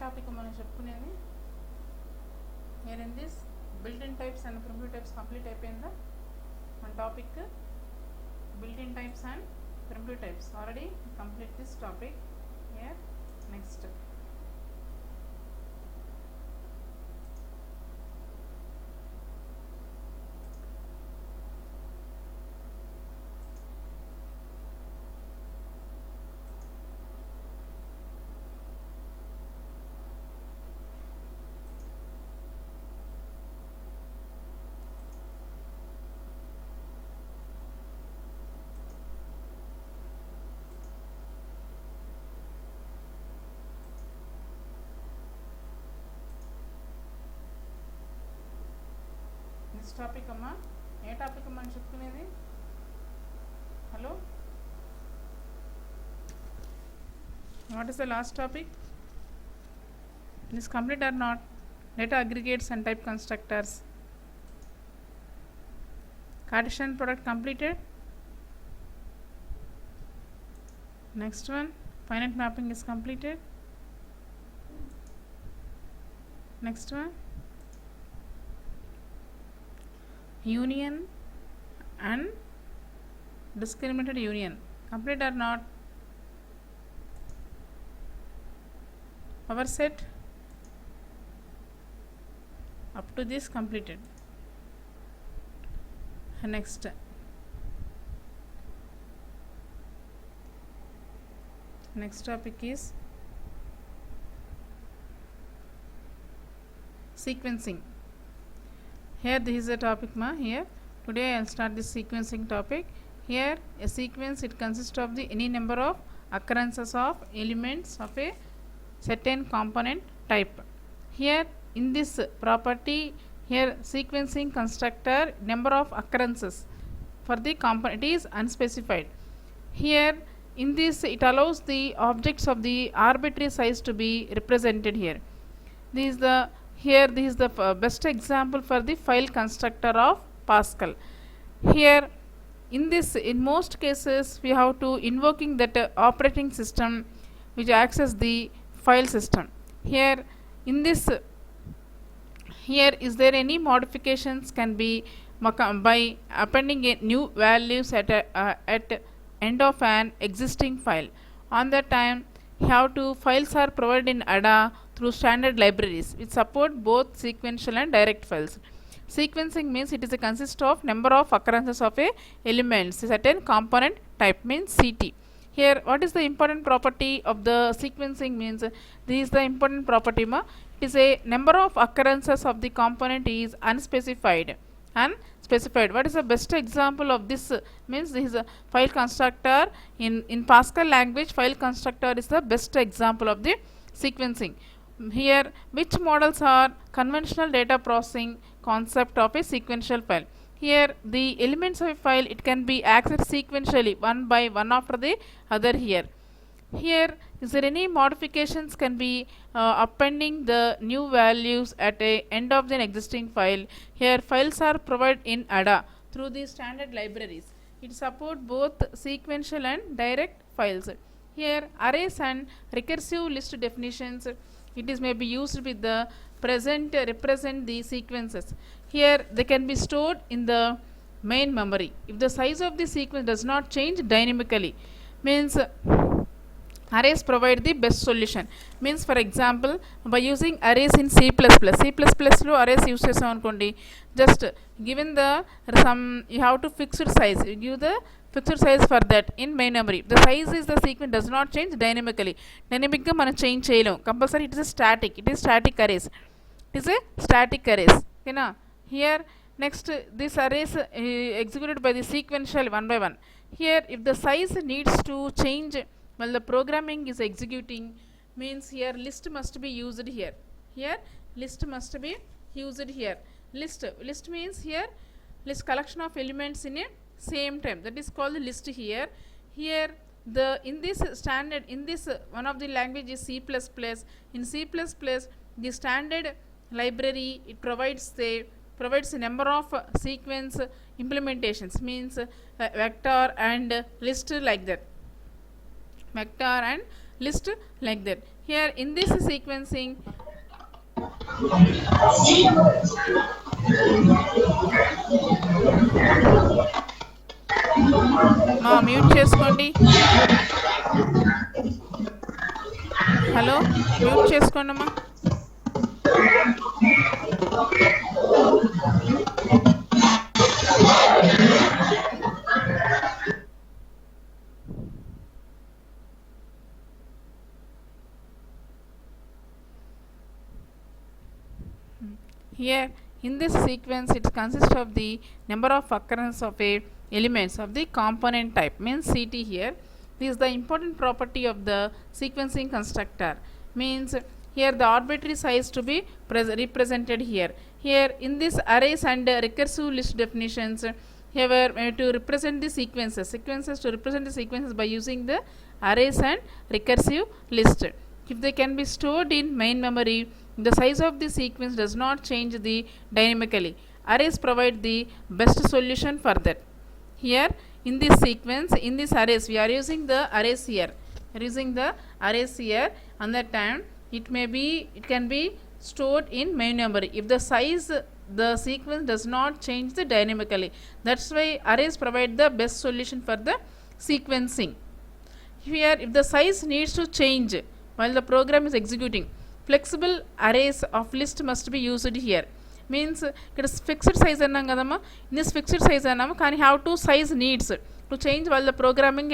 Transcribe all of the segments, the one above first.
Topic మనం చెప్పుకునేది here in this built-in types and primitive types complete అయిపోయిందా మన topic built-in types and primitive types already complete this topic here. Next next topic అమ్మా ఏ topic అమ్మా అని చెప్పుకునేది hello what is the last topic this complete are not data aggregates and type constructors Cartesian product completed. Next one finite mapping is completed. Next one union and discriminated union complete or not? Power set up to this completed. Next topic is sequencing. Here this is a topic ma. Here today I will start this sequencing topic. Here a sequence, it consists of the any number of occurrences of elements of a certain component type. Here in this property, here sequencing constructor number of occurrences for the component is unspecified. Here in this it allows the objects of the arbitrary size to be represented here. This is the best example for the file constructor of Pascal. Here in this, in most cases we have to invoking that operating system which access the file system. Here in this, here is there any modifications can be by appending a new values at end of an existing file. On that time how to files are provided in ADA through standard libraries which support both sequential and direct files. Sequencing means it is a consist of number of occurrences of a elements certain component type means CT. Here what is the important property of the sequencing means this is the important property ma. It is a number of occurrences of the component is unspecified. What is the best example of this means this is a file constructor in Pascal language. File constructor is the best example of the sequencing. Here which models are conventional data processing concept of a sequential file. Here the elements of a file it can be accessed sequentially one by one after the other. Here is there any modifications can be appending the new values at a end of the existing file. Here files are provided in ADA through the standard libraries. It support both sequential and direct files. Here arrays and recursive list definitions it is may be used with the present represent the sequences. Here they can be stored in the main memory. If the size of the sequence does not change dynamically means arrays provide the best solution. Means for example by using arrays in C++ లో arrays use చేసాం అనుకోండి just given the some you have to fixed size, you give the fixed size for that in main memory. The size is the sequence does not change dynamically. Dynamic గా మనం change చేయలేం compulsory. It is static arrays. It is a static arrays. Okay. Here next this arrays executed by the sequential one by one. Here if the size needs to change while the programming is executing means here list must be used here. List must be used here. List means here list collection of elements in a same time, that is called list. Here the in this standard in this one of the language is C++. In C++ the standard library it provides a number of sequence implementations means vector and list like that. Here in this sequencing, మా mute చేసుకోండి. Hello, mute చేసుకోండి అమ్మా. Here in this sequence it consists of the number of occurrence of a elements of the component type, means CT. Here this is the important property of the sequencing constructor, means here the arbitrary size to be represented here. Here in this arrays and recursive list definitions, here we have to represent the sequences to represent the sequences by using the arrays and recursive list. If they can be stored in main memory, the size of the sequence does not change the dynamically. Arrays provide the best solution for that. Here in this sequence, in this arrays, we are using the arrays here. We are using the arrays here. On that time, it can be stored in main memory. If the size, the sequence does not change the dynamically. That's why arrays provide the best solution for the sequencing. Here, if the size needs to change while the program is executing, flexible arrays of list must be used here. Means ఇక్కడ fixed size అన్నాం కదమ్మా, in this fixed size అన్నాము, కానీ have to size needs to change వాళ్ళ the programming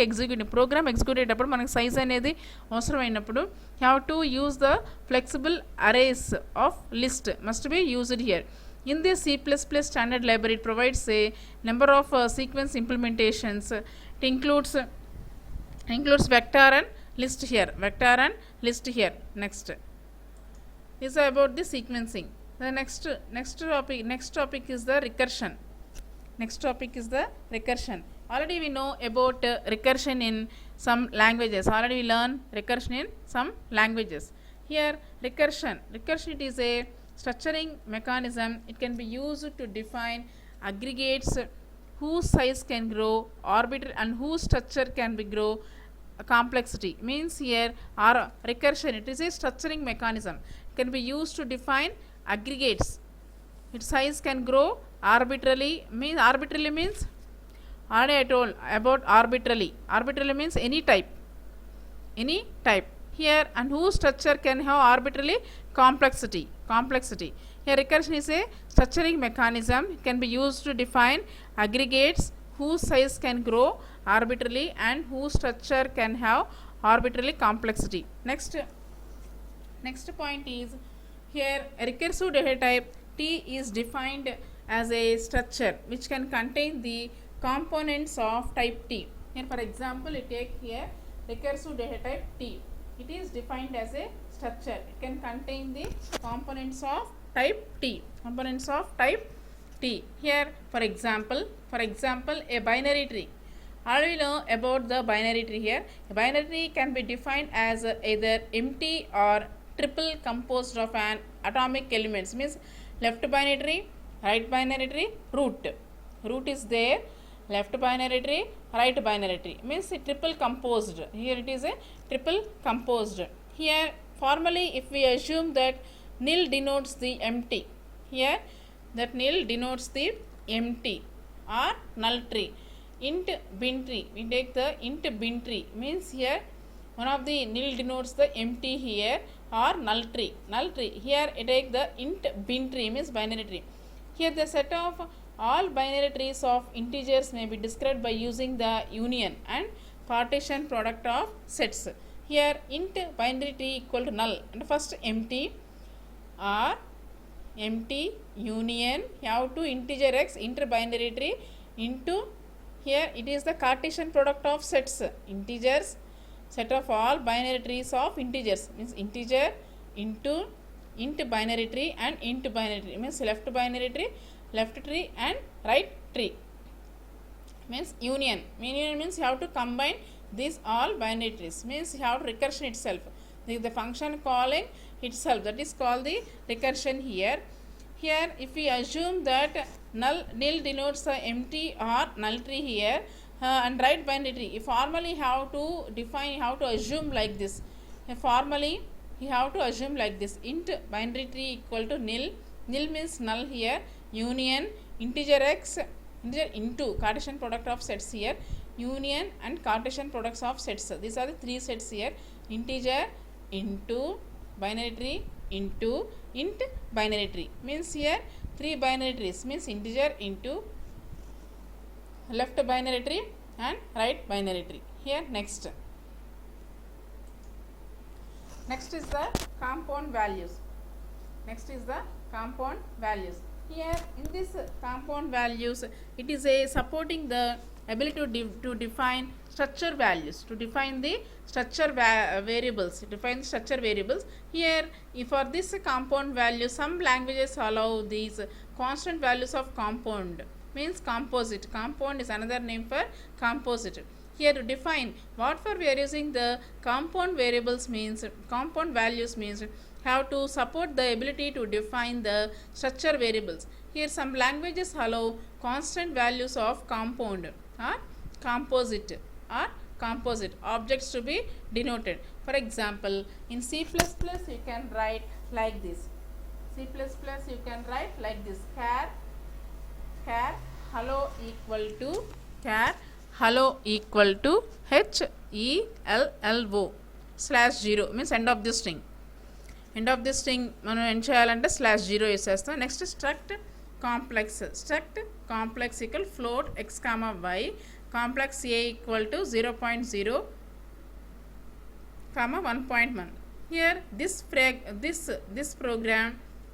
programme execute అయ్యేటప్పుడు మనకు size అనేది అవసరమైనప్పుడు have to use the flexible arrays of list must be used here. In this C++ standard library, it provides a number of sequence implementations. It includes vector and list here. Next is about the sequencing. The next topic is the recursion. Already we know about recursion in some languages. Already we learn recursion in some languages. Here recursion it is a structuring mechanism. It can be used to define aggregates whose size can grow arbitrary and whose structure can be grow complexity. Means here our recursion, it is a structuring mechanism. It can be used to define aggregates. Its size can grow arbitrarily. Arbitrarily means already I told about arbitrarily. Arbitrarily means any type. Here and whose structure can have arbitrarily complexity. Here recursion is a structuring mechanism. It can be used to define aggregates whose size can grow arbitrarily and whose structure can have arbitrarily complexity. Next point is here a recursive data type T is defined as a structure which can contain the components of type T. Here for example, you take here recursive data type T. It is defined as a structure. It can contain the components of type T. Here for example, a binary tree. Already know about the binary tree here. A binary tree can be defined as either empty or triple composed of an atomic elements. Means left binary tree, right binary tree, root is there, left binary tree, right binary tree, means a triple composed. Here it is a triple composed. Here formally if we assume that nil denotes the empty, here that nil denotes the empty or null tree. Int bin tree, we take the int bin tree, means here one of the nil denotes the empty here or null tree. Here I take the int bin tree, means binary tree. Here the set of all binary trees of integers may be described by using the union and partition product of sets. Here int binary tree equal to null and first empty or empty union, you have to integer x inter binary tree into, here it is the Cartesian product of sets, integers, set of all binary trees of integers, means integer into int binary tree and int binary tree, means left binary tree, left tree and right tree, means union means you have to combine these all binary trees, means you have recursion itself, the function calling itself, that is called the recursion here. Here if we assume that nil denotes the empty or null tree here and right binary tree, you formally have to define, how to assume like this. Formally you have to assume like this: int binary tree equal to nil. Nil means null here. Union integer x, integer into Cartesian product of sets here. Union and Cartesian products of sets. These are the three sets here: integer into binary tree into int binary tree. Means here three binary trees, means integer into left binary tree and right binary tree. Here next is the compound values. Next is the compound values. Here in this compound values, it is a supporting the ability to define structure values, to define the structure variables, define structure variables. Here, if for this compound value, some languages allow these constant values of compound, means composite. Compound is another name for composite. Here to define what for we are using the compound variables means, compound values means have to support the ability to define the structure variables. Here some languages allow constant values of compound or composite objects to be denoted. For example, in C++ you can write like this. C++ you can write like this: char hello equal to HELLO /0 means end of this string. End of this string మనం ఏం చేయాలంటే /0 వేసేస్తాం. Next struct complex equal float x, y, complex a equal to 0.0, 1.1. Here this program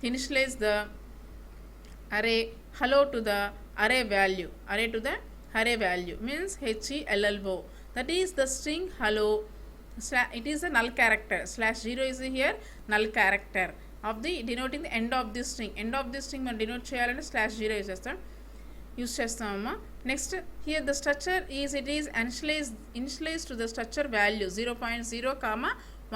initialize the array hello to the array value, means HELLO, that is the string hello. It is a null character. /0 is here null character of the denoting the end of this string. End of this string మనం denote చేయాలంటే /0 use చేస్తామమ్మా. Next here the structure is it is initialise to the structure value 0.0,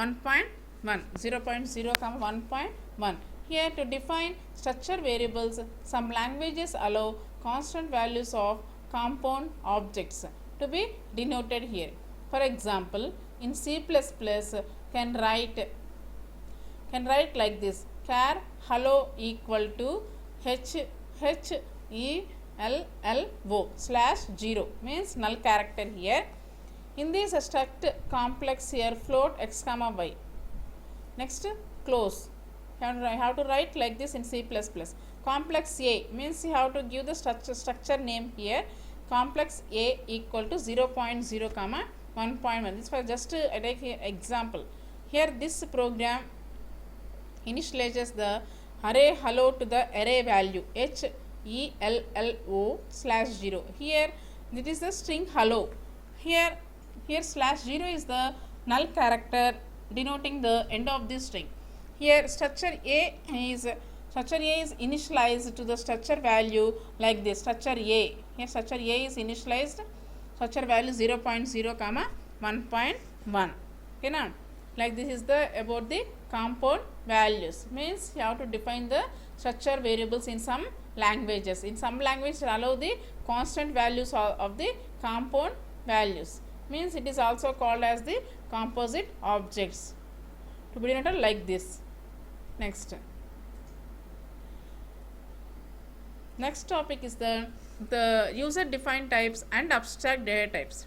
1.1. 0.0, 1.1. Here to define structure variables, some languages allow constant values of compound objects to be denoted here. For example, in C++ can write like this: char hello equal to HELLO /0 means null character here. In this struct complex here float x, y. Next close. You have to write like this in C++. Complex A means you have to give the structure name here. Complex A equal to 0.0, 1.1. This was just I take example. Here this program initializes the array hello to the array value HELLO /0. Here it is the string hello. Here /0 is the null character denoting the end of this string. Here structure A is initialized to the structure value like this. Structure A. Here structure A is initialized. Structure value 0.0, 1.1. Okay now, like this is the about the compound values. Means you have to define the structure variables in some languages. In some languages allow the constant values of the compound values. Means it is also called as the composite objects to be denoted like this. Next topic is the user defined types and abstract data types.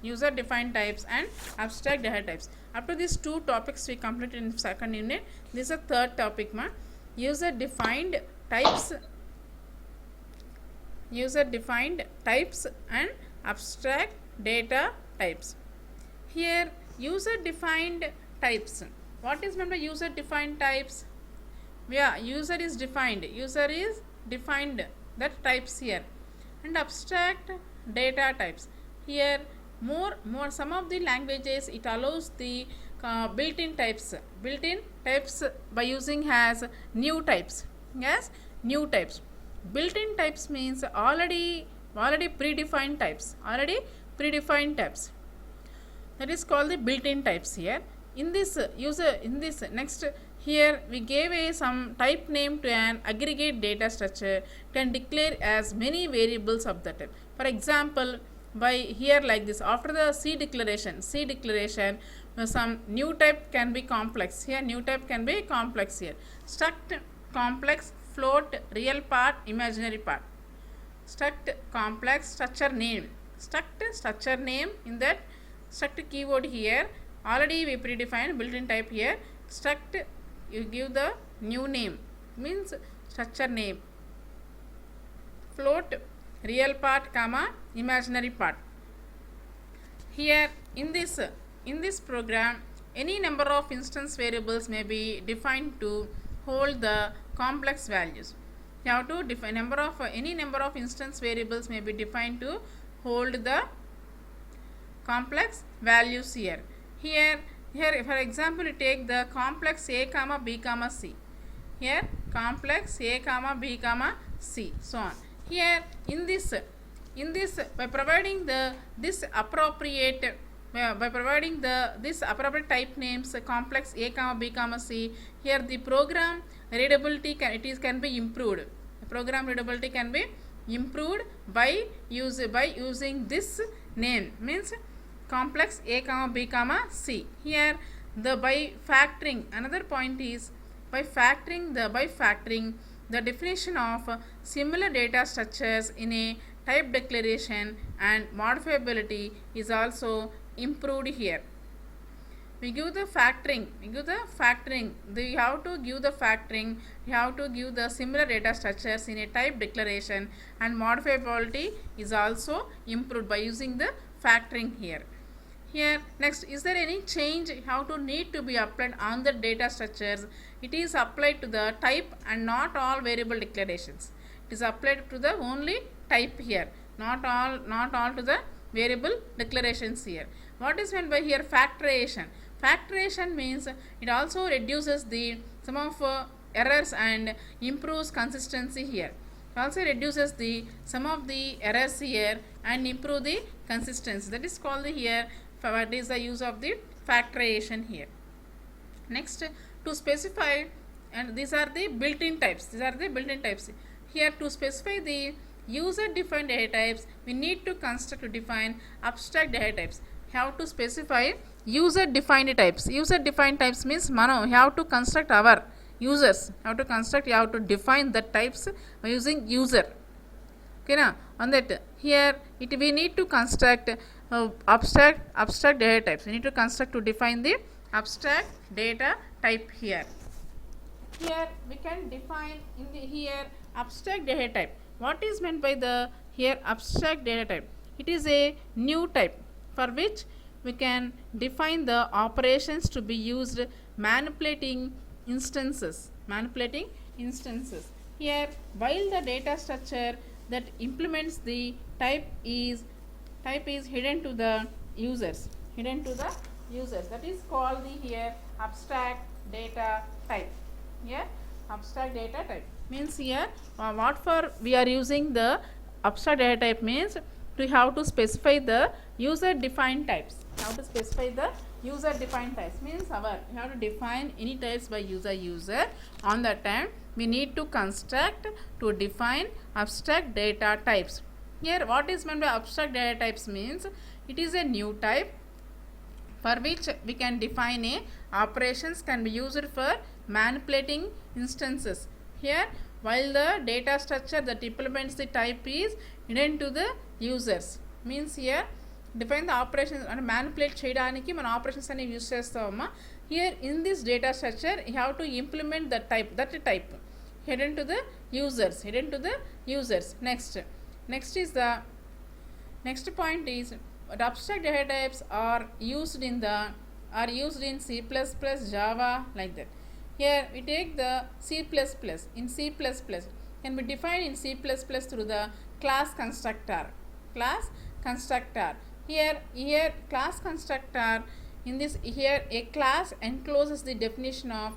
User defined types and abstract data types. Up to these two topics we completed in second unit. This is the third topic ma. User defined types and abstract data types. Here user defined types. What is meant by user defined types? Yeah, user is defined that types here. And abstract data types. Here more some of the languages it allows the built-in types by using as new types. Yes, new types. Built-in types means already predefined types. That is called the built-in types here. In this next here we gave some type name to an aggregate data structure can declare as many variables of the type. For example, by here like this, after the C declaration some new type can be complex. Here new type can be complex here. Struct, complex, float, real part, imaginary part. Struct, complex, structure name. Struct, structure name, in that struct keyword here. Already we predefined built-in type here. Struct, you give the new name, means structure name. Float, real part, comma, imaginary part. Here in this program, any number of instance variables may be defined to hold the complex values. You have to define any number of instance variables may be defined to hold the complex values here. Here for example, you take the complex a comma b comma c. Here complex a comma b comma c, so on. Here in this by providing this appropriate type names, complex a comma b comma c, here the program readability can be improved. The program readability can be improved by using this name, means complex a comma b comma c. Here by factoring, another point is by factoring the definition of similar data structures in a type declaration and modifiability is also improved here. We give the factoring, you have to give the factoring, you have to give the similar data structures in a type declaration, and modifiability is also improved by using the factoring here. Here next, is there any change how to need to be applied on the data structures? It is applied to the type and not all variable declarations. It is applied to the only type here, not all to the variable declarations here. What is meant by here factorization? Factorization means it also reduces the sum of errors and improves consistency here. It also reduces the sum of the errors here and improve the consistency. That is called here, what is the use of the factorization here. Next, to specify, and these are the built-in types. Here to specify the user defined data types, we need to construct to define abstract data types. Have to specify user defined types. User defined types means we have to construct our users, you have to define the types by using user. Okay, now on that here we need to construct abstract data types. We need to construct to define the abstract data type here. Here we can define in the here abstract data type. What is meant by the here abstract data type? It is a new type for which we can define the operations to be used manipulating instances. Here while the data structure that implements the type is hidden to the users. That is called the here abstract data type. Here abstract data type means here what for we are using the abstract data type means we have to specify the user defined types. Means we have to define any types by user. On that time we need to construct to define abstract data types. Here what is meant by abstract data types means it is a new type for which we can define a operations can be used for manipulating instances. Here while the data structure that implements the type is hidden to the users, means here define the operations and manipulate cheyadaniki man operations ani use chestamma. Here in this data structure you have to implement the type, hidden to the users. Next is the next point is the abstract data types are used in C++, Java, like that. Here we take the C++. In C++ can be defined in C++ through the class constructor. Here class constructor, in this here a class encloses the definition of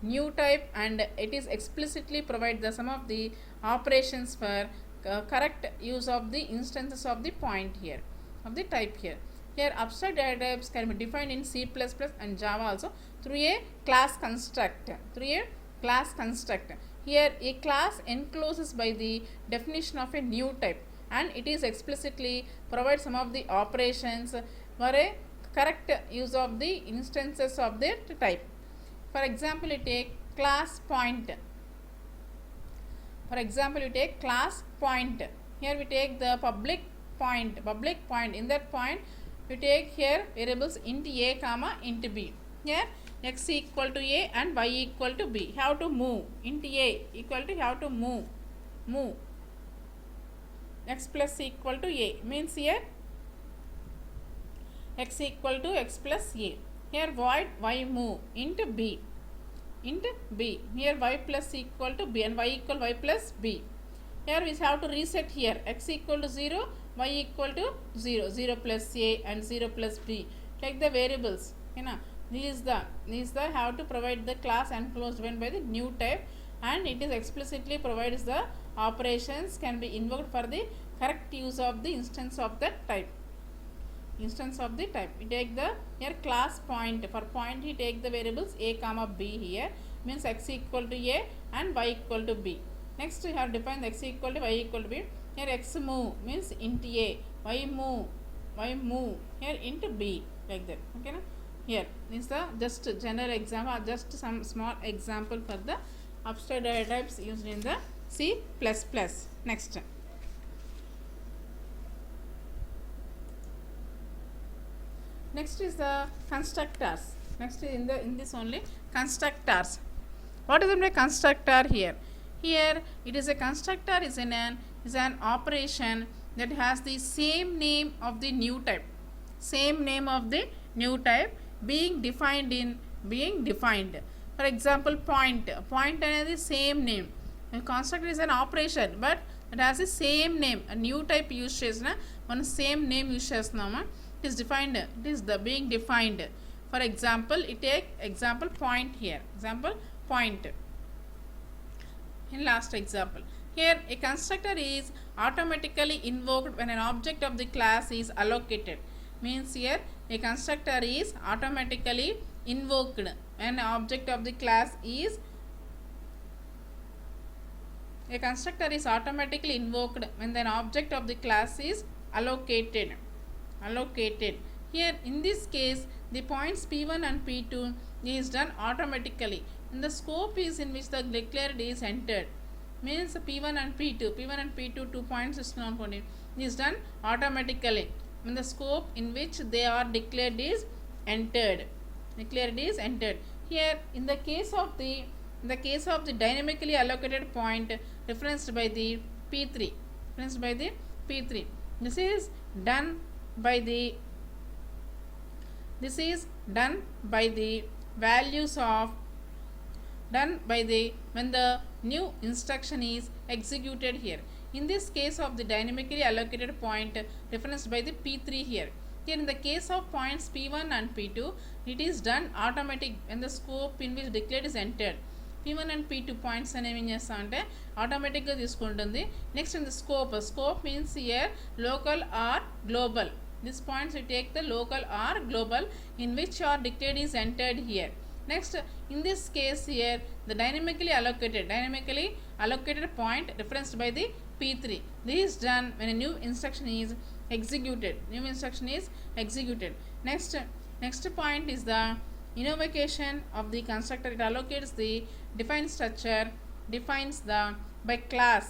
new type and it is explicitly provide the some of the operations for correct use of the instances of the point here of the type here. Here abstract data types can be defined in C++ and Java also through a class construct. Here a class encloses by the definition of a new type and it is explicitly provide some of the operations for a correct use of the instances of that type. For example, you take class point. For example, you take class point. Here we take the public point. In that point, you take here variables int a comma int b. Here x equal to a and y equal to b. How to move? Int a equal to how to move. X plus equal to a means here x equal to x plus a. Here void y move into b. Here y plus equal to b and y equal y plus b. Here we have to reset here x equal to 0, y equal to 0, 0 plus a and 0 plus b. Take the variables. These the how to provide the class enclosed when by the new type, and it is explicitly provides the operations can be invoked for the correct use of the instance of that type. You take the here class point. For point you take the variables a comma b. Here means x equal to a and y equal to b. Next you have defined x equal to y equal to b. Here x move means int a, y move here into b, like that. Okay na? Here is the just general example, just some small example for the abstract data types used in the C++. Next. Next is the constructors. Next in this only constructors. What is the constructor here? Here it is a constructor is an operation that has the same name of the new type. Being defined. For example, point అనేది same name. A constructor is an operation but it has the same name. A new type use చేసిన మనం same name use చేస్తున్నామా? It is defined. It is the being defined. For example, you take example point here. Example point. In last example, here a constructor is automatically invoked when an object of the class is allocated. Means here a constructor is automatically invoked when an object of the class is allocated. Here in this case the points p1 and p2 is done automatically and the scope is in which the declared is entered. Means p1 and p2 2 points is done automatically when the scope in which they are declared is entered. Here in the case of the dynamically allocated point referenced by the p3, this is done by the values of when the new instruction is executed here. In this case of the dynamically allocated point referenced by the p3 here. Here in the case of points p1 and p2, it is done automatic when the scope in which declared is entered. p1 and p2 points అనేవి ఏం చేస్తా అంటే ఆటోమేటిక్గా తీసుకుంటుంది. Next in the scope means here local are global. This points you take the local or global in which your declared is entered here. Next, in this case here the dynamically allocated point referenced by the p3. This is done when a new instruction is executed. Next point is the invocation of the constructor. It allocates the defined structure, defines the by class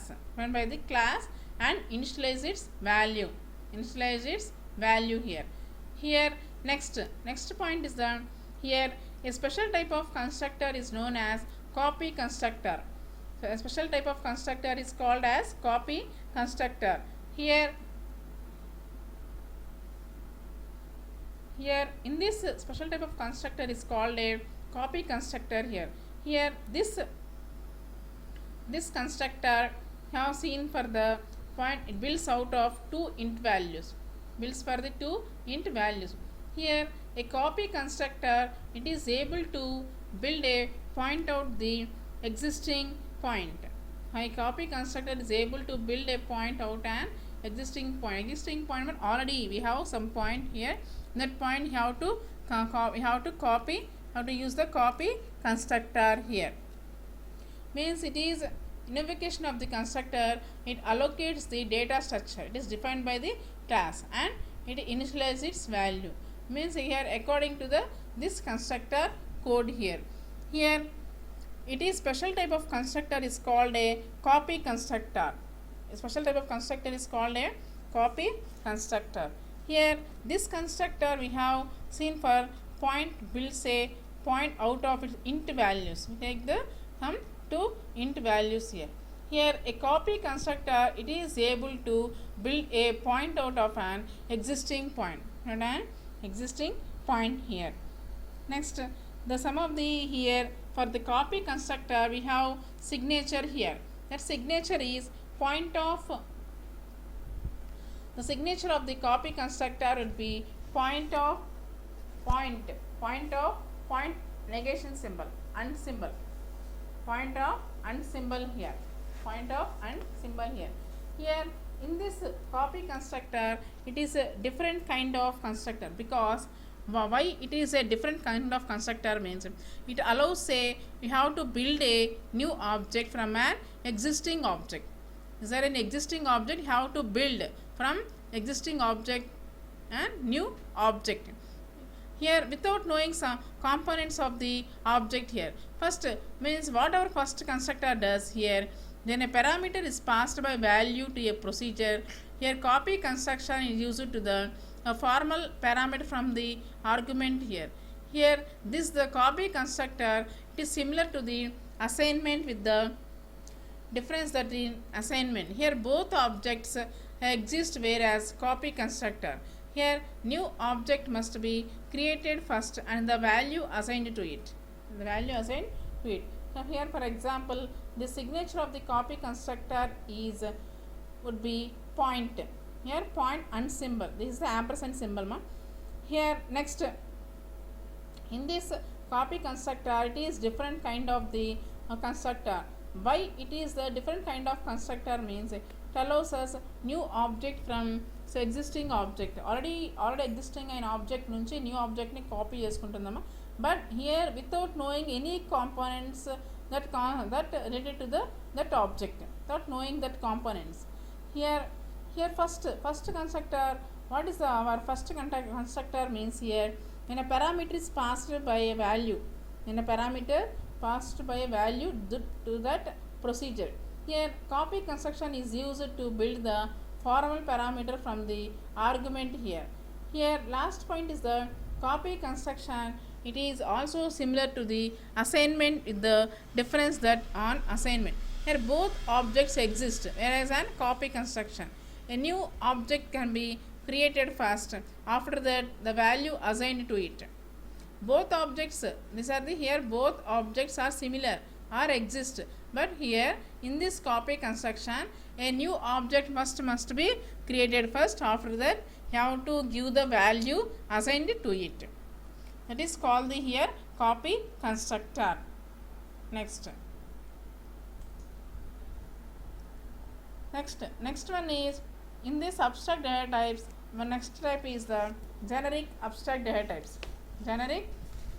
and initialize its value here. Next point is the here a special type of constructor is known as copy constructor. So a special type of constructor is called as copy constructor. Here in this special type of constructor is called a copy constructor. Here this constructor have seen for the point it builds out of two int values. Here a copy constructor it is able to build a point out the existing point. A copy constructor is able to build a point out an existing point but already we have some point here. That point you have to copy, how to use the copy constructor here. Means it is invocation of the constructor, it allocates the data structure, it is defined by the class and it initializes its value. means here according to the this constructor code here. Here it is special type of constructor is called a copy constructor. A special type of constructor is called a copy constructor. Here this constructor we have seen for point builds a point out of its int values. We take the some two int values here. Here a copy constructor it is able to build a point out of an existing point. Not an existing point here. Next the sum of the here for the copy constructor we have signature here. That signature is point of the signature of the copy constructor would be point negation symbol and symbol, point of and symbol here, point of and symbol here. Here in this copy constructor it is a different kind of constructor, because why it is a different kind of constructor means it allows say we have to build a new object from an existing object. Is there an existing object you have to build from existing object and new object here without knowing some components of the object here. First means what our first constructor does here, then a parameter is passed by value to a procedure. Here copy construction is used to the a formal parameter from the argument here. Here this the copy constructor it is similar to the assignment with the difference that in assignment here both objects exist, whereas copy constructor here new object must be created first and the value assigned to it. The value assigned to it. So here for example the signature of the copy constructor is would be point. Here point and symbol. This is the ampersand symbol ma. Here next in this copy constructor it is different kind of the constructor. Why it is the different kind of constructor means it allows us new object from so existing object already existing an object nunchi new object ni copy cheskuntundama, but here without knowing any components that related to the that object, without knowing that components. Here first constructor, what is the our first constructor means here when a parameter is passed by a value, when a parameter passed by a value to that procedure. Here copy construction is used to build the formal parameter from the argument here. Here last point is the copy construction it is also similar to the assignment with the difference that on assignment here both objects exist, whereas an copy construction a new object can be created first, after that the value assigned to it. Both objects these are the here both objects are similar or exist, but here in this copy construction a new object must be created first, after that you have to give the value assigned to it. That is called the here copy constructor. Next one is in this abstract data types. The next type is the generic abstract data types. Generic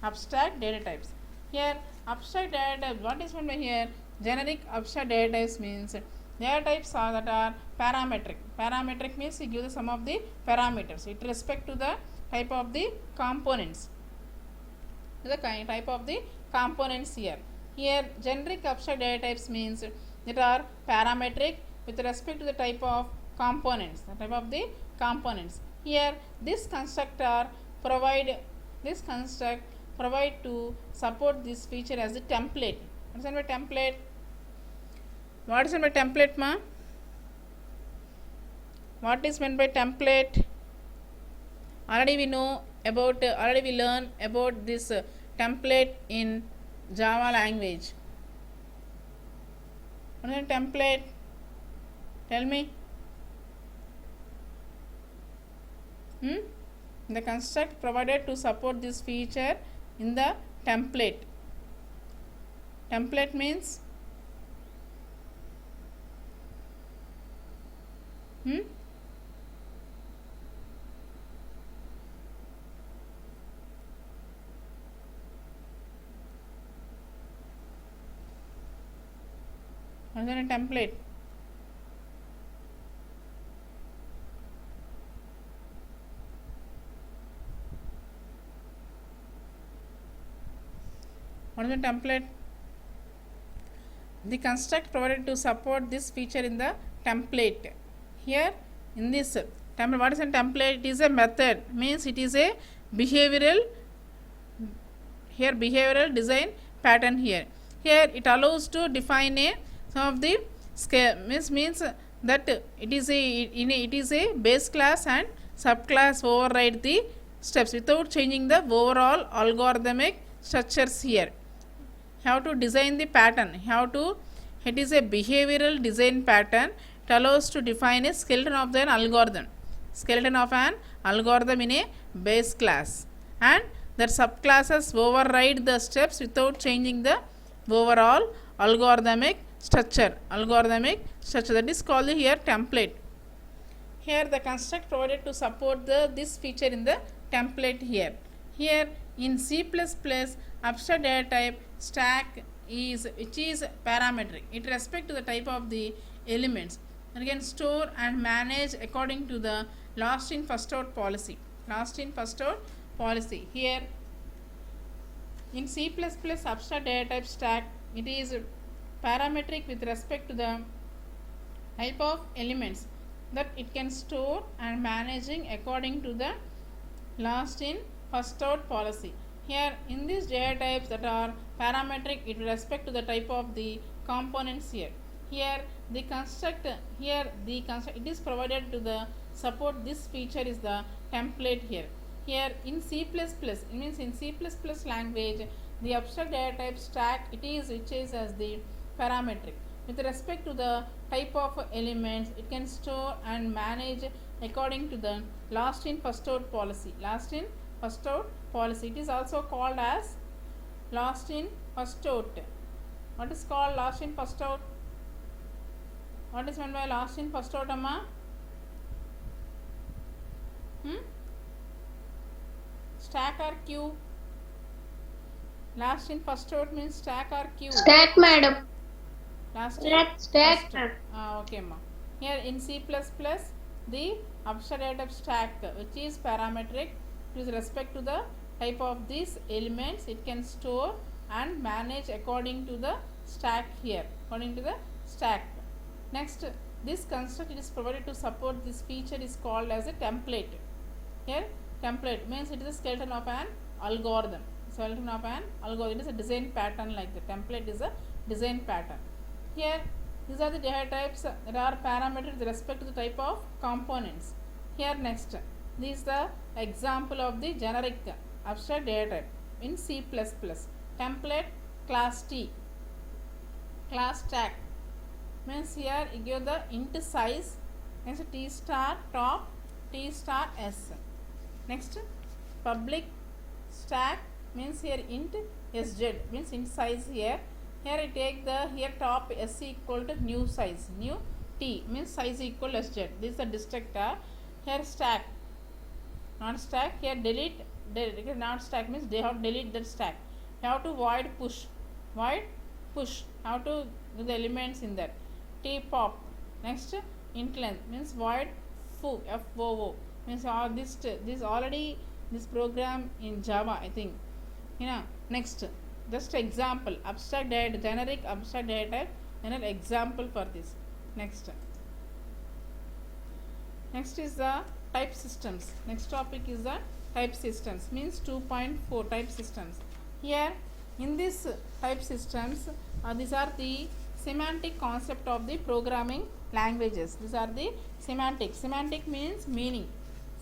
abstract data types. Here abstract data type, what is meant by here generic abstract data types means data types are that are parametric. Parametric means you give the sum of the parameters with respect to the type of the components. The type of the components here. Here generic abstract data types means that are parametric with respect to the type of components. The type of the components. Here this construct provide to support this feature as a template. What is meant by template? What is meant by template ma? What is meant by template? Already we know about already we learn about this template in Java language. What is a template? Tell me. The construct provided to support this feature in the template. Template means what is a template? What is the template? The construct provided to support this feature in the template. Here in this template, what is a template? It is a method, means it is a behavioral, here behavioral design pattern. Here it allows to define a some of the scale, means that it is a base class and subclass override the steps without changing the overall algorithmic structures. Here how to design the pattern, it is a behavioral design pattern. It allows to define a skeleton of an algorithm in a base class, and that subclasses override the steps without changing the overall algorithmic structure. That is called here template. Here the construct provided to support this feature in the template. Here in C++, abstract data type stack which is parametric. It respects to the type of the elements and can store and manage according to the last in first out policy. Here in C++ abstract data type stack, it is parametric with respect to the type of elements that it can store and managing according to the last in first out policy. Here in these data types that are parametric with respect to the type of the components. Here the construct it is provided to the support this feature is the template. Here in C++, it means in C++ language, the abstract data type stack it is as the parametric with respect to the type of elements. It can store and manage according to the last in first out policy. It is also called as last in first out. What is called last in first out? What is meant by last in first out, amma? Stack or queue? Last in first out means stack or queue? Stack, madam. Stack. Okay, ma. Here in C++, the abstract data type stack which is parametric with respect to the type of these elements, it can store and manage according to the stack. Next, this construct it is provided to support this feature is called as a template. Here template means it is a skeleton of an algorithm. It is a design pattern like the template is a design pattern. Here these are the data types that are parametered with respect to the type of components. Here next, this is the example of the generic abstract data type in C++. Template class T, class stack means here you give the int size, next T star top, T star s. Next public stack means here int sz means int size. Here I take the top s equal to new size, new T means size equal sz. This is the destructor. Here stack, not stack. Here delete, not stack means they have to delete that stack. You have to void push, how to do the elements in that. T pop, next int length means void foo, foo means all this already this program in Java, I think. Next just example abstract data, generic abstract data, and example for this. Next is the type systems. Next topic is the type systems, means 2.4 type systems. Here in this type systems, these are the semantic concept of the programming languages. These are the semantic means meaning.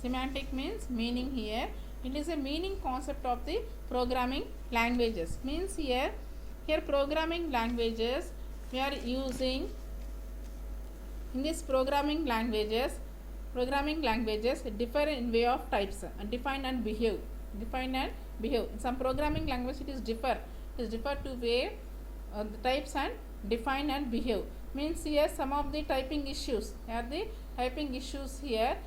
Here it is a meaning concept of the programming languages. Means here programming languages we are using. In this programming languages differ in way of types, define and behave. In some programming language it is differ to way the types and define and behave. Means here some of the typing issues here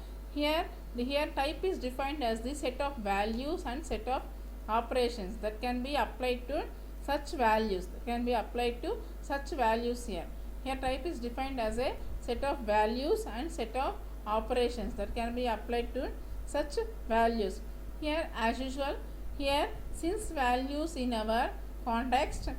type is defined as the set of values and set of operations that can be applied to such values. Here type is defined as a set of values and set of operations that can be applied to such values. Here as usual, since values in our context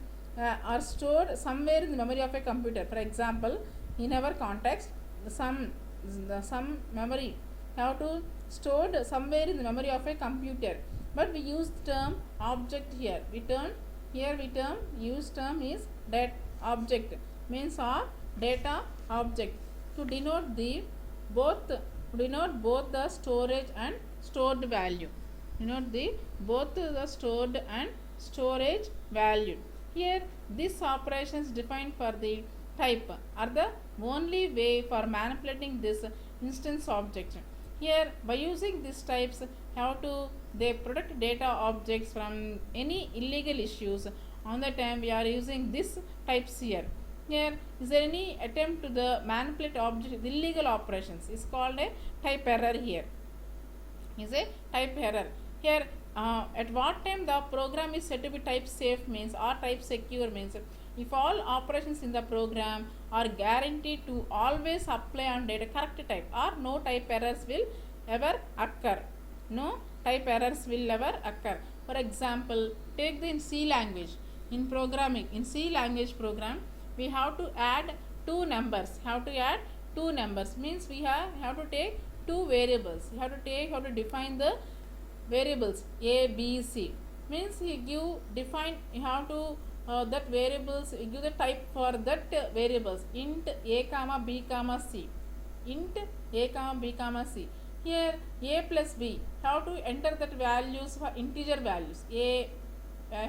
are stored somewhere in the memory of a computer. For example, in our context, some memory have to stored somewhere in the memory of a computer, but we use the term object here. We term use term is that object means or data object to denote both the storage and stored value. Denote both the stored and storage value. Here this operations defined for the type are the only way for manipulating this instance object. Here by using these types they protect data objects from any illegal issues. On the time we are using this types here. Here is there any attempt to the manipulate object the illegal operations is called a type error. Here is a type error. Here at what time the program is said to be type safe means or type secure means if all operations in the program are guaranteed to always apply on data correct type or no type errors will ever occur. No type errors will ever occur. For example, take the in C language. In programming, in C language program, we have to add two numbers. Means we have to take two variables. You have to define the variables A, B, C. Means you have to that variables, you give the type for that variables int A comma B comma C. Int A comma B comma C. Here A plus B have to enter that values for integer values. I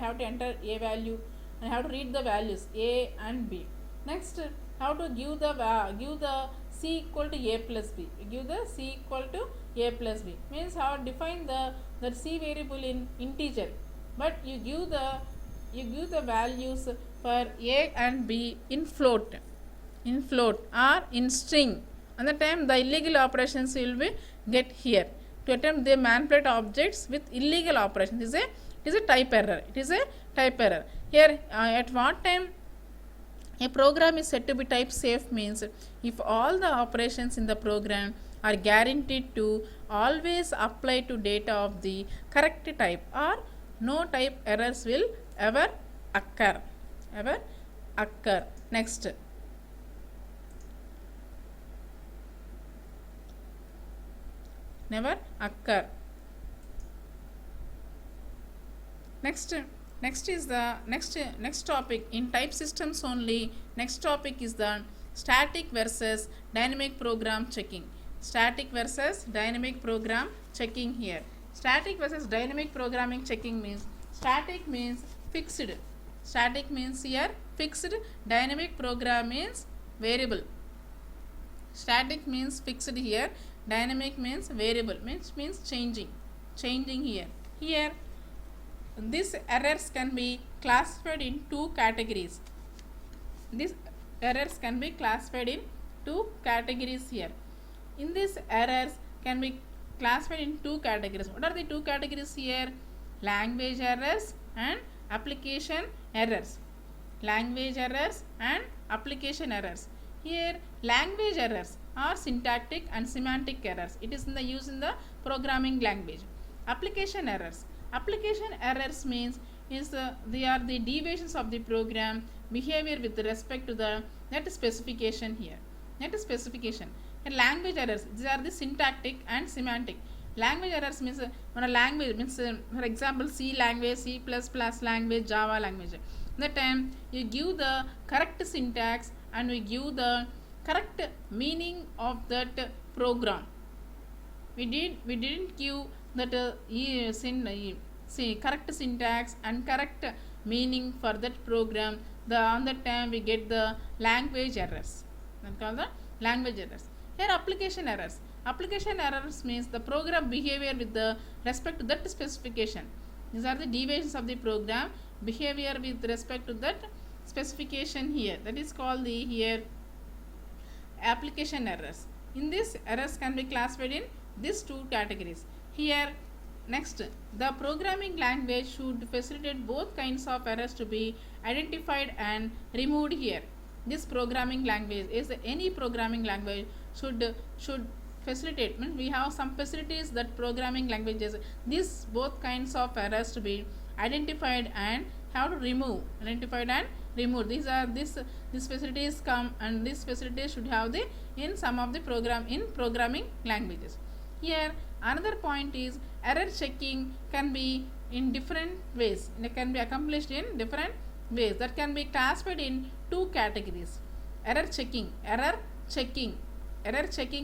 have to enter A value and I have to read the values A and B. Next have to give the C equal to A plus B. Give the C equal to A plus B. Means how to define the C variable in integer, but you give the values for A and B in float or in string. And the time the illegal operations will be get here. To attempt they manipulate objects with illegal operations it is a type error. Here at what time a program is said to be type safe means if all the operations in the program are guaranteed to always apply to data of the correct type or no type errors will ever occur. Next, never occur. Next is the next topic in type systems only. Next topic is the static versus dynamic program checking. Static versus dynamic program checking here. Static versus dynamic programming checking means static means fixed. Static means here fixed. Dynamic program means variable. Static means fixed here. Dynamic means variable means changing here. Here these errors can be classified in two categories. These errors can be classified in two categories here. In these errors can be classified in two categories. What are the two categories here? Language errors and application errors. Language errors and application errors. Here language errors are syntactic and semantic errors. It is in the use in the programming language. Application errors. Application errors means they are the deviations of the program behavior with respect to the net specification here. Net specification. And language errors, these are the syntactic and semantic. Language errors means when a language means for example C language, C++ language, Java language. That time you give the correct syntax and we give the correct meaning of that program. We didn't give that correct syntax and correct meaning for that program. On that time we get the language errors. That's called the language errors. Here application errors. Application errors means the program behavior with the respect to that specification. These are the deviations of the program behavior with respect to that specification here. That is called the here application errors. In this errors can be classified in these two categories. Here next, the programming language should facilitate both kinds of errors to be identified and removed here. This programming language is any programming language should facilitate. Means we have some facilities that programming languages. These both kinds of errors to be identified and have to remove, identified and removed. These are this facilities come, and this facilities should have the in some of the programming languages. Here another point is error checking can be in different ways. It can be accomplished in different ways. That can be classified in two categories. Error checking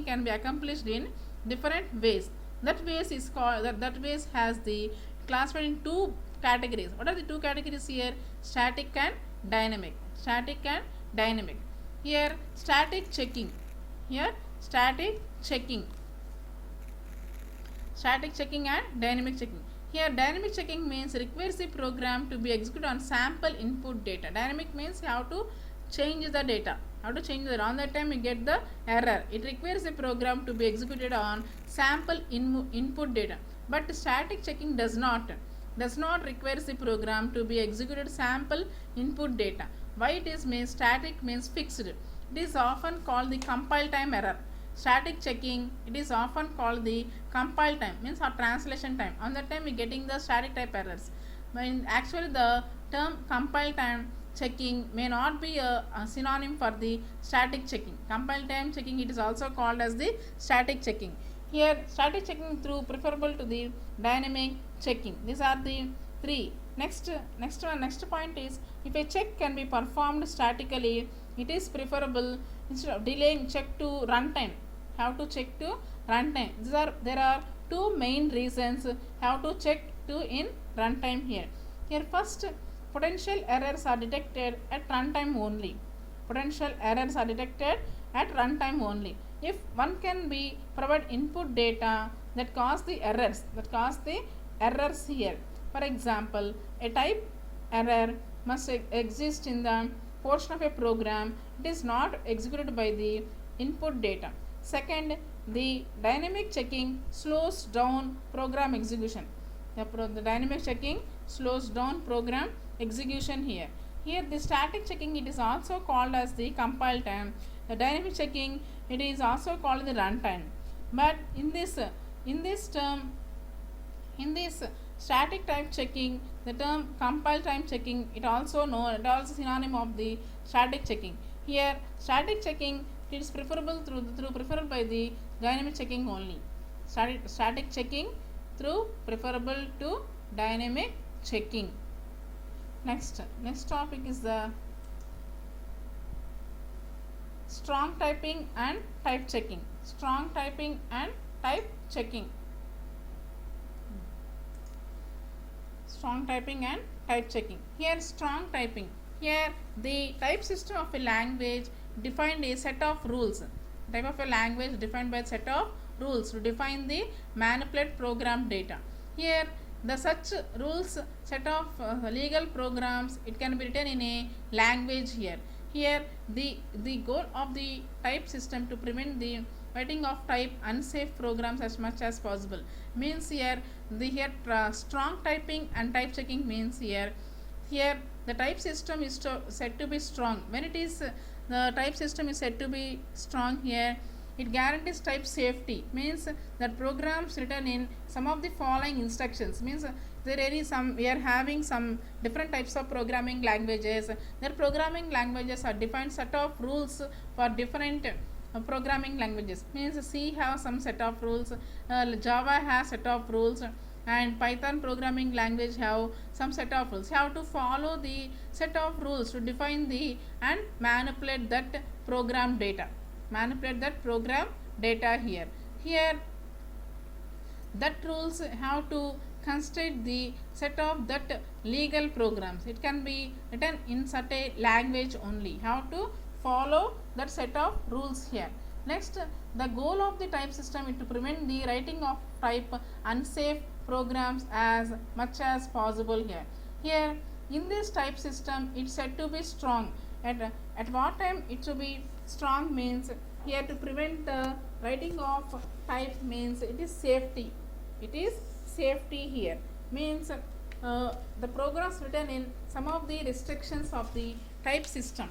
can be accomplished in different ways. That ways is called that ways has the classified in two categories. What are the two categories here? Static and dynamic. Here static checking and dynamic checking. Here dynamic checking means requires the program to be executed on sample input data. Dynamic means you have to change the data. On that time you get the error. It requires the program to be executed on sample input data. But static checking does not require the program to be executed sample input data. Why it is means static means fixed. It is often called the compile time error. Static checking, it is often called the compile time, means our translation time. On that time we getting the static type errors. When actually the term compile time checking may not be a synonym for the static checking. Compile time checking, it is also called as the static checking. Here static checking through preferable to the dynamic checking. These are the three. Next point is, if a check can be performed statically, it is preferable instead of delaying check to runtime. Have to check to runtime. There are two main reasons how to check to in runtime here. Here first, potential errors are detected at runtime only. If one can be provide input data that cause the errors here. For example, a type error must exist in the portion of a program. It is not executed by the input data. Second, the dynamic checking slows down program execution. The dynamic checking slows down program execution here. Here the static checking, it is also called as the compile time. The dynamic checking, it is also called the runtime. But in this static type checking, the term compile time checking, it also synonym of the static checking. Here static checking, it is preferable preferred by the dynamic checking only. Static checking through preferable to dynamic checking. Next topic is the strong typing and type checking. Here strong typing. Here the type system of a language defined a set of rules. Type of a language defined by a set of rules to define the manipulate program data. Here the such rules set of legal programs, it can be written in a language here. Here the goal of the type system to prevent the writing of type unsafe programs as much as possible. Means here strong typing and type checking means here the type system is said to be strong. When it is the type system is said to be strong, here it guarantees type safety. Means that programs written in some of the following instructions, means we are having some different types of programming languages. Their programming languages are defined set of rules for different programming languages. Means C have some set of rules, Java has set of rules, and Python programming language have some set of rules. You have to follow the set of rules to define the and manipulate that program data. Here that rules have to constrain the set of that legal programs. It can be written in such a language only. How to follow that set of rules here. Next, the goal of the type system is to prevent the writing of type unsafe programs as much as possible here. Here in this type system, it's said to be strong. At what time it should be strong means here to prevent the writing of type means it is safety. Here means the programs written in some of the restrictions of the type system.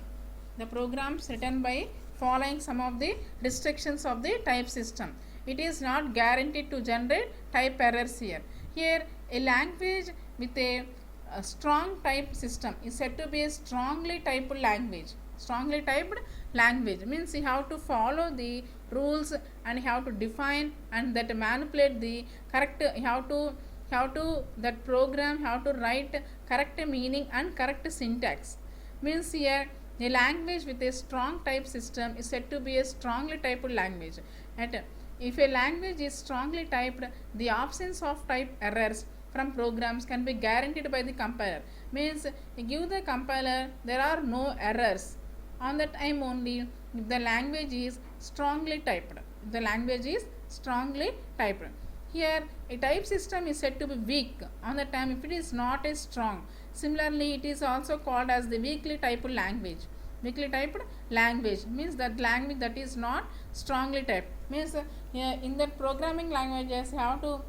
The programs written by following some of the restrictions of the type system. It is not guaranteed to generate type errors here. Here a language with a a strong type system is said to be a strongly typed language. Strongly typed language means you have to follow the rules and you have to define and that manipulate the correct, you have to that program have to write correct meaning and correct syntax. Means here a language with a strong type system is said to be a strongly typed language. And if a language is strongly typed, the absence of type errors from programs can be guaranteed by the compiler. Means you give the compiler there are no errors on that time only if the language is strongly typed. If the language is strongly typed. Here a type system is said to be weak on the time if it is not as strong. Similarly, it is also called as the weakly typed language. Weakly typed language means that language that is not strongly typed. Means in that programming languages you have to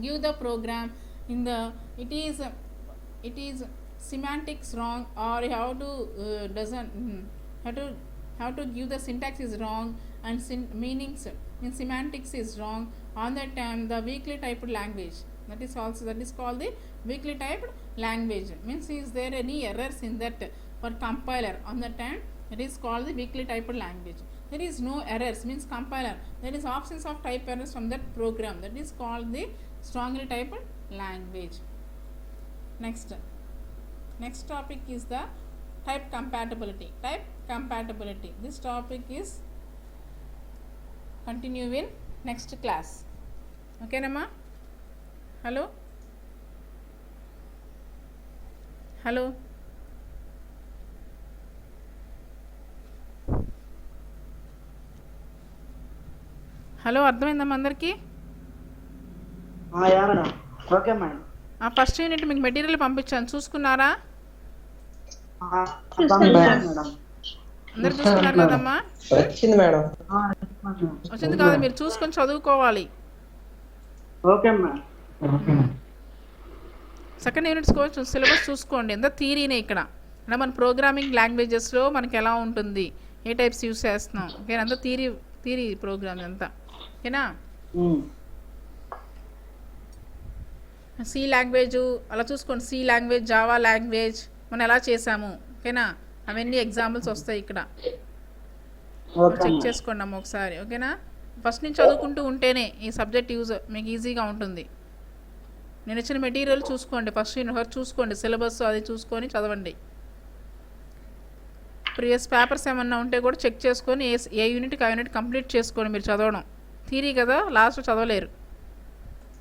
give the program in the it is semantics wrong, or you have to doesn't have to give the syntax is wrong and meanings in semantics is wrong. On that time the weakly typed language that is called the weakly typed language. Means is there any errors in that for compiler on that time, it is called the weakly typed language. There is no errors means compiler there is absence of type errors from that program, that is called the strongly typed language. Next topic is the type compatibility. This topic is continue in next class. Okay nama? Hello అర్థమైందమ్మా అందరికీ? Okay madam. First unit మీకు material పంపించాను, చూసుకున్నారా? అందరు చూసుకున్నారు కదమ్మా? వచ్చింది madam. వచ్చింది కాదు, మీరు చూసుకొని చదువుకోవాలి. Okay madam. Second unit syllabus చూసుకోండి. ఎంత థియరీనే ఇక్కడ. అంటే మన ప్రోగ్రామింగ్ లాంగ్వేజెస్లో మనకి ఎలా ఉంటుంది, ఏ టైప్స్ యూస్ చేస్తున్నాం, ఓకే అంతా థియరీ ప్రోగ్రామ్ అంతా, ఓకేనా? సి లాంగ్వేజ్ అలా చూసుకోండి. సి లాంగ్వేజ్, జావా లాంగ్వేజ్ మనం ఎలా చేసాము, ఓకేనా? అవన్నీ ఎగ్జాంపుల్స్ వస్తాయి ఇక్కడ, చెక్ చేసుకోండి అమ్మ ఒకసారి, ఓకేనా? ఫస్ట్ నుంచి చదువుకుంటూ ఉంటేనే ఈ సబ్జెక్ట్ యూజ్ మీకు ఈజీగా ఉంటుంది. నేను ఇచ్చిన మెటీరియల్ చూసుకోండి, ఫస్ట్ యూనిట్ చూసుకోండి, సిలబస్ అది చూసుకొని చదవండి. ప్రీవియస్ పేపర్స్ ఏమన్నా ఉంటే కూడా చెక్ చేసుకొని ఏ యూనిట్కి ఆ యూనిట్ కంప్లీట్ చేసుకోండి. మీరు చదవడం థియరీ కదా, లాస్ట్ చదవలేరు.